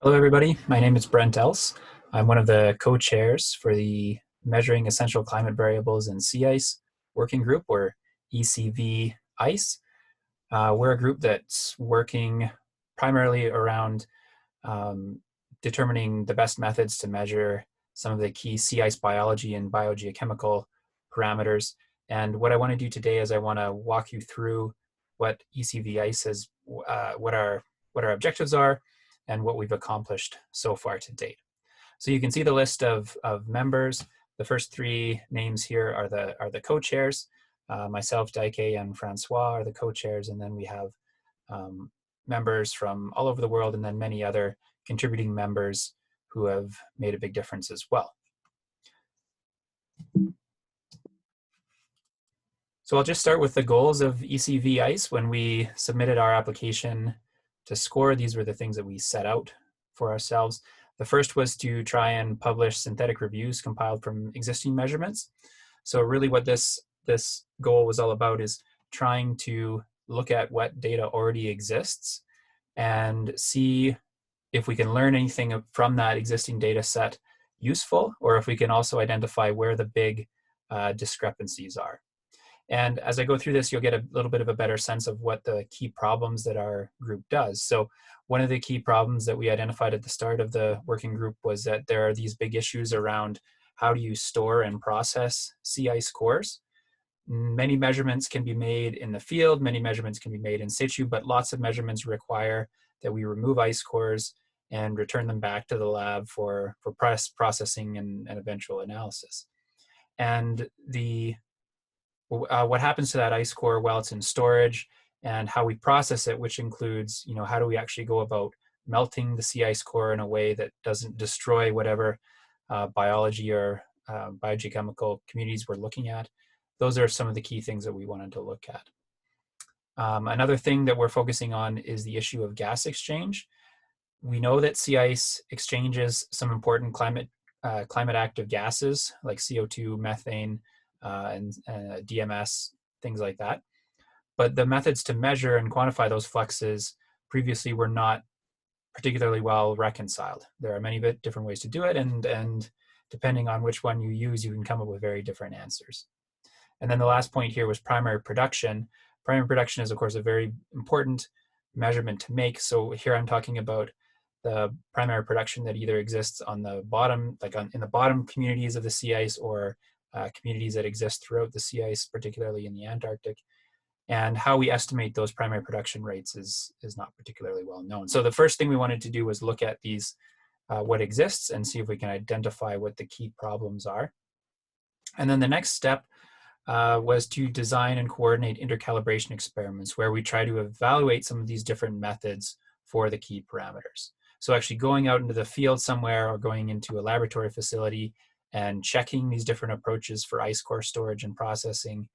Hello, everybody. My name is Brent Else. I'm one of the co-chairs for the Measuring Essential Climate Variables in Sea Ice Working Group, or ECV-Ice. We're a group that's working primarily around determining the best methods to measure some of the key sea ice biology and biogeochemical parameters. And what I want to do today is I want to walk you through what ECV-Ice is, what our objectives are, and what we've accomplished so far to date. So you can see the list of members. The first three names here are the co-chairs. Myself, Daike, and Francois are the co-chairs, and then we have members from all over the world, and then many other contributing members who have made a big difference as well. So I'll just start with the goals of ECV-Ice. When we submitted our application to SCORE, these were the things that we set out for ourselves. The first was to try and publish synthetic reviews compiled from existing measurements. So really what this goal was all about is trying to look at what data already exists and see if we can learn anything from that existing data set useful, or if we can also identify where the big discrepancies are. And as I go through this, you'll get a little bit of a better sense of what the key problems that our group does. So one of the key problems that we identified at the start of the working group was that there are these big issues around how do you store and process sea ice cores. Many measurements can be made in the field, many measurements can be made in situ, but lots of measurements require that we remove ice cores and return them back to the lab for processing and eventual analysis. And what happens to that ice core while it's in storage, and how we process it, which includes, how do we actually go about melting the sea ice core in a way that doesn't destroy whatever biology or biogeochemical communities we're looking at. Those are some of the key things that we wanted to look at. Another thing that we're focusing on is the issue of gas exchange. We know that sea ice exchanges some important climate active gases like CO2, methane, and DMS, things like that. But the methods to measure and quantify those fluxes previously were not particularly well reconciled. There are many different ways to do it, and depending on which one you use, you can come up with very different answers. And then the last point here was primary production. Primary production is, of course, a very important measurement to make. So here I'm talking about the primary production that either exists on the bottom, in the bottom communities of the sea ice, or communities that exist throughout the sea ice, particularly in the Antarctic. And how we estimate those primary production rates is not particularly well known. So the first thing we wanted to do was look at these, what exists, and see if we can identify what the key problems are. And then the next step was to design and coordinate intercalibration experiments where we try to evaluate some of these different methods for the key parameters. So actually going out into the field somewhere or going into a laboratory facility and checking these different approaches for ice core storage and processing,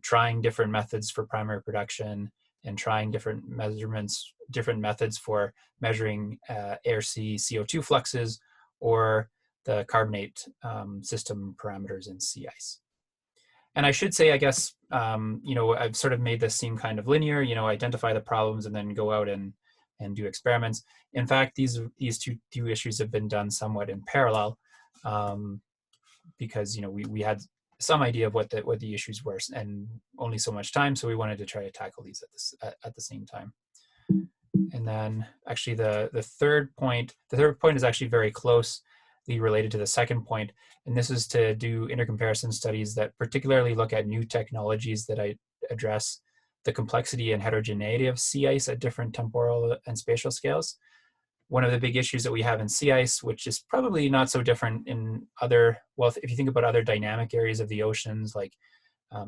trying different methods for primary production, and trying different methods for measuring air-sea CO2 fluxes or the carbonate system parameters in sea ice. And I should say, I guess, I've sort of made this seem kind of linear, identify the problems and then go out and do experiments. In fact, these two issues have been done somewhat in parallel, because we had some idea of what the issues were and only so much time, so we wanted to try to tackle these at the same time. And then actually the third point is actually very closely related to the second point, and this is to do intercomparison studies that particularly look at new technologies that address the complexity and heterogeneity of sea ice at different temporal and spatial scales. One of the big issues that we have in sea ice, which is probably not so different in other, well, if you think about other dynamic areas of the oceans, like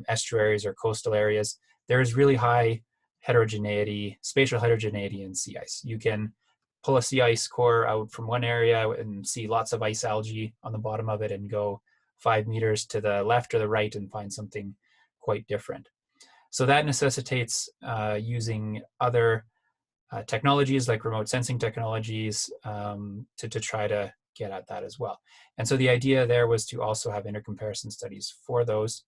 estuaries or coastal areas, there is really high heterogeneity, spatial heterogeneity in sea ice. You can pull a sea ice core out from one area and see lots of ice algae on the bottom of it and go 5 meters to the left or the right and find something quite different. So that necessitates using other technologies like remote sensing technologies to try to get at that as well. And so the idea there was to also have intercomparison studies for those.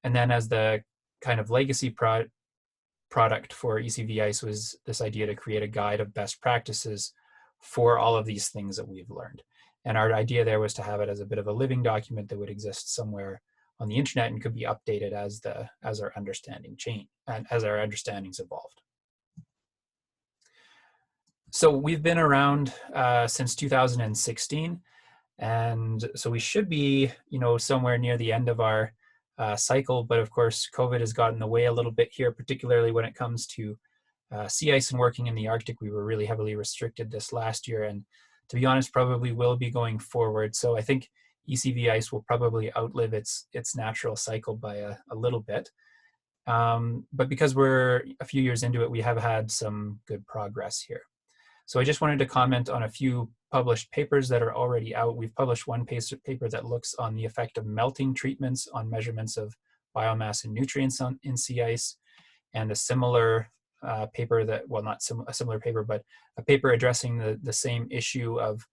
And then as the kind of legacy product for ECV-Ice was this idea to create a guide of best practices for all of these things that we've learned. And our idea there was to have it as a bit of a living document that would exist somewhere on the internet and could be updated as our understanding changed and as our understandings evolved. So we've been around since 2016, and so we should be, somewhere near the end of our cycle. But of course, COVID has gotten in the way a little bit here, particularly when it comes to sea ice and working in the Arctic. We were really heavily restricted this last year, and to be honest, probably will be going forward. So I think ECV-Ice will probably outlive its natural cycle by a little bit. But because we're a few years into it, we have had some good progress here. So I just wanted to comment on a few published papers that are already out. We've published one paper that looks on the effect of melting treatments on measurements of biomass and nutrients in sea ice, and a similar paper that, well, not a similar paper, but a paper addressing the same issue of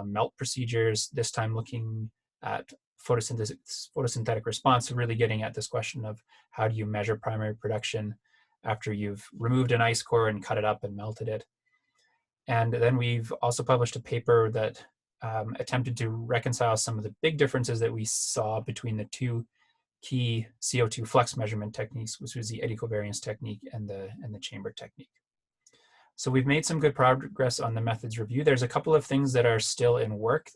melt procedures, this time looking at photosynthetic response, so really getting at this question of how do you measure primary production after you've removed an ice core and cut it up and melted it. And then we've also published a paper that attempted to reconcile some of the big differences that we saw between the two key CO2 flux measurement techniques, which was the eddy covariance technique and the chamber technique. So we've made some good progress on the methods review. There's a couple of things that are still in work,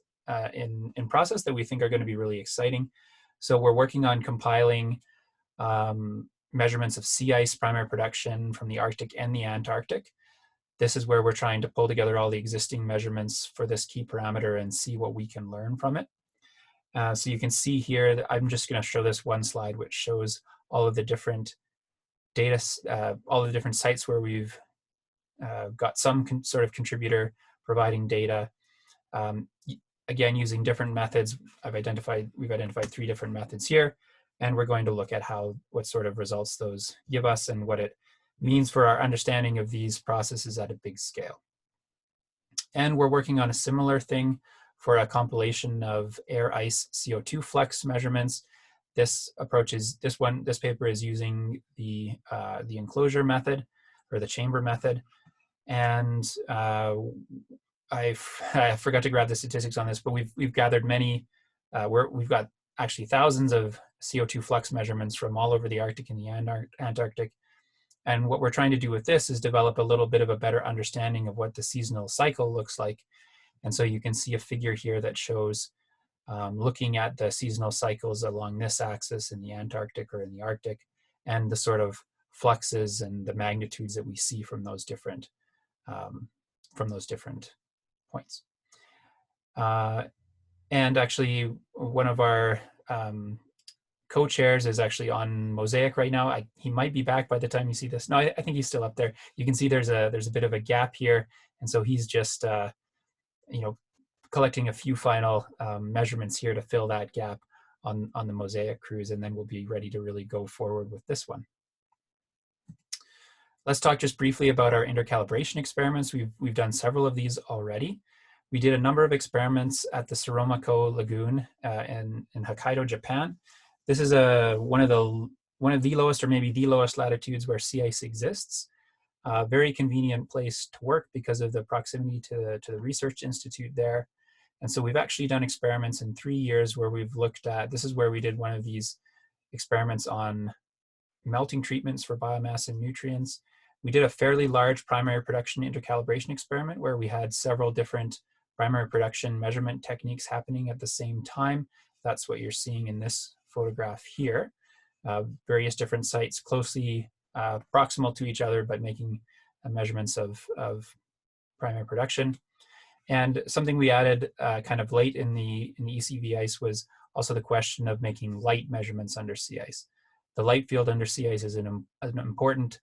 in process, that we think are going to be really exciting. So we're working on compiling measurements of sea ice primary production from the Arctic and the Antarctic. This is where we're trying to pull together all the existing measurements for this key parameter and see what we can learn from it. So you can see here that I'm just going to show this one slide, which shows all of the different data, all the different sites where we've got some sort of contributor providing data. Again, using different methods. We've identified 3 different methods here, and we're going to look at what sort of results those give us and what it means for our understanding of these processes at a big scale. And we're working on a similar thing for a compilation of air ice CO2 flux measurements. This paper is using the enclosure method or the chamber method. And I forgot to grab the statistics on this, but we've gathered many, we've got actually thousands of CO2 flux measurements from all over the Arctic and the Antarctic. And what we're trying to do with this is develop a little bit of a better understanding of what the seasonal cycle looks like. And so you can see a figure here that shows looking at the seasonal cycles along this axis in the Antarctic or in the Arctic, and the sort of fluxes and the magnitudes that we see from those different points. And actually, one of our co-chairs is actually on Mosaic right now. He might be back by the time you see this. No, I think he's still up there. You can see there's a bit of a gap here, and so he's just collecting a few final measurements here to fill that gap on the Mosaic cruise, and then we'll be ready to really go forward with this one. Let's talk just briefly about our intercalibration experiments. We've done several of these already. We did a number of experiments at the Soromako Lagoon in Hokkaido, Japan. This is one of the lowest, or maybe the lowest latitudes where sea ice exists. Very convenient place to work because of the proximity to the research institute there. And so we've actually done experiments in 3 years where we've looked at, this is where we did one of these experiments on melting treatments for biomass and nutrients. We did a fairly large primary production intercalibration experiment where we had several different primary production measurement techniques happening at the same time. That's what you're seeing in this photograph here. Various different sites closely proximal to each other, but making measurements of primary production. And something we added kind of late in the ECV-Ice was also the question of making light measurements under sea ice. The light field under sea ice is an important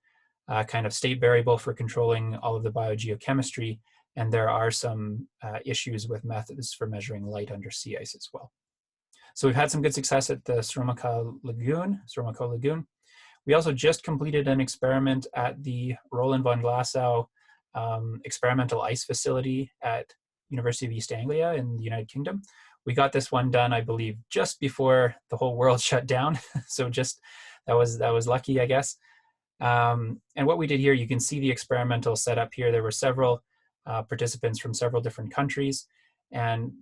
kind of state variable for controlling all of the biogeochemistry, and there are some issues with methods for measuring light under sea ice as well. So we've had some good success at the Soromako Lagoon. We also just completed an experiment at the Roland von Glasow experimental ice facility at University of East Anglia in the United Kingdom. We got this one done, I believe, just before the whole world shut down. So just that was lucky, I guess. And what we did here, you can see the experimental setup here. There were several participants from several different countries. And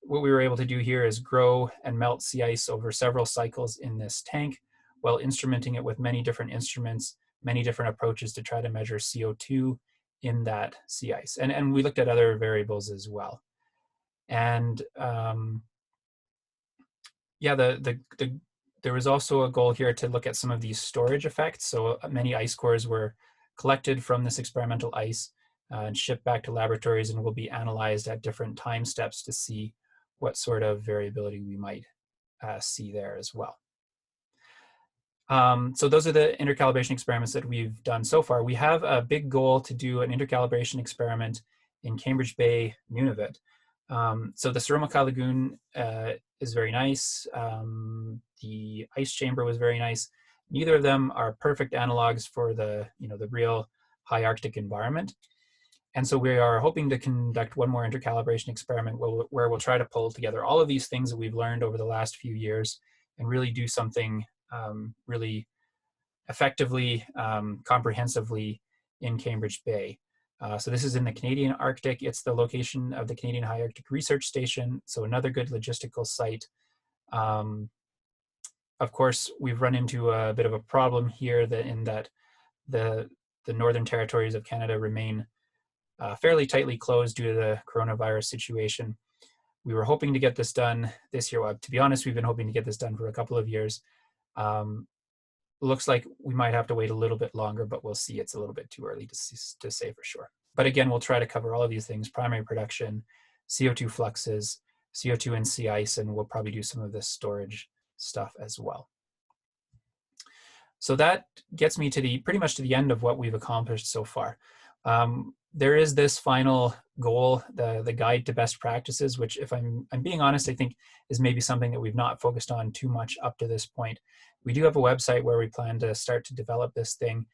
what we were able to do here is grow and melt sea ice over several cycles in this tank, while instrumenting it with many different instruments, many different approaches to try to measure CO2 in that sea ice. And we looked at other variables as well. And yeah, there was also a goal here to look at some of these storage effects. So many ice cores were collected from this experimental ice and shipped back to laboratories and will be analyzed at different time steps to see what sort of variability we might see there as well. So those are the intercalibration experiments that we've done so far. We have a big goal to do an intercalibration experiment in Cambridge Bay, Nunavut. So the Surimakai Lagoon is very nice. The ice chamber was very nice. Neither of them are perfect analogs for the real high Arctic environment. And so we are hoping to conduct one more intercalibration experiment where we'll try to pull together all of these things that we've learned over the last few years and really do something really effectively, comprehensively in Cambridge Bay. So this is in the Canadian Arctic. It's the location of the Canadian High Arctic Research Station, so another good logistical site. Of course, we've run into a bit of a problem here in that the northern territories of Canada remain fairly tightly closed due to the coronavirus situation. We were hoping to get this done this year. Well, to be honest, we've been hoping to get this done for a couple of years. Looks like we might have to wait a little bit longer, but we'll see. It's a little bit too early to say for sure. But again, we'll try to cover all of these things: primary production, CO2 fluxes, CO2 and sea ice, and we'll probably do some of this storage stuff as well. So that gets me to pretty much to the end of what we've accomplished so far. There is this final goal, the guide to best practices, which, if I'm being honest, I think is maybe something that we've not focused on too much up to this point. We do have a website where we plan to start to develop this thing.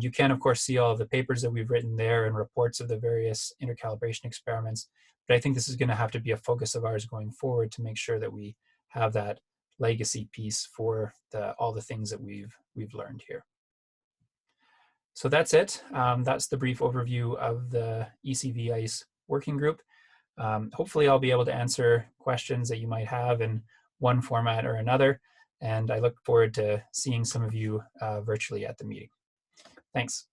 You can, of course, see all of the papers that we've written there and reports of the various intercalibration experiments. But I think this is going to have to be a focus of ours going forward to make sure that we have that legacy piece for all the things that we've learned here. So that's it. That's the brief overview of the ECV-Ice working group. Hopefully I'll be able to answer questions that you might have in one format or another. And I look forward to seeing some of you virtually at the meeting. Thanks.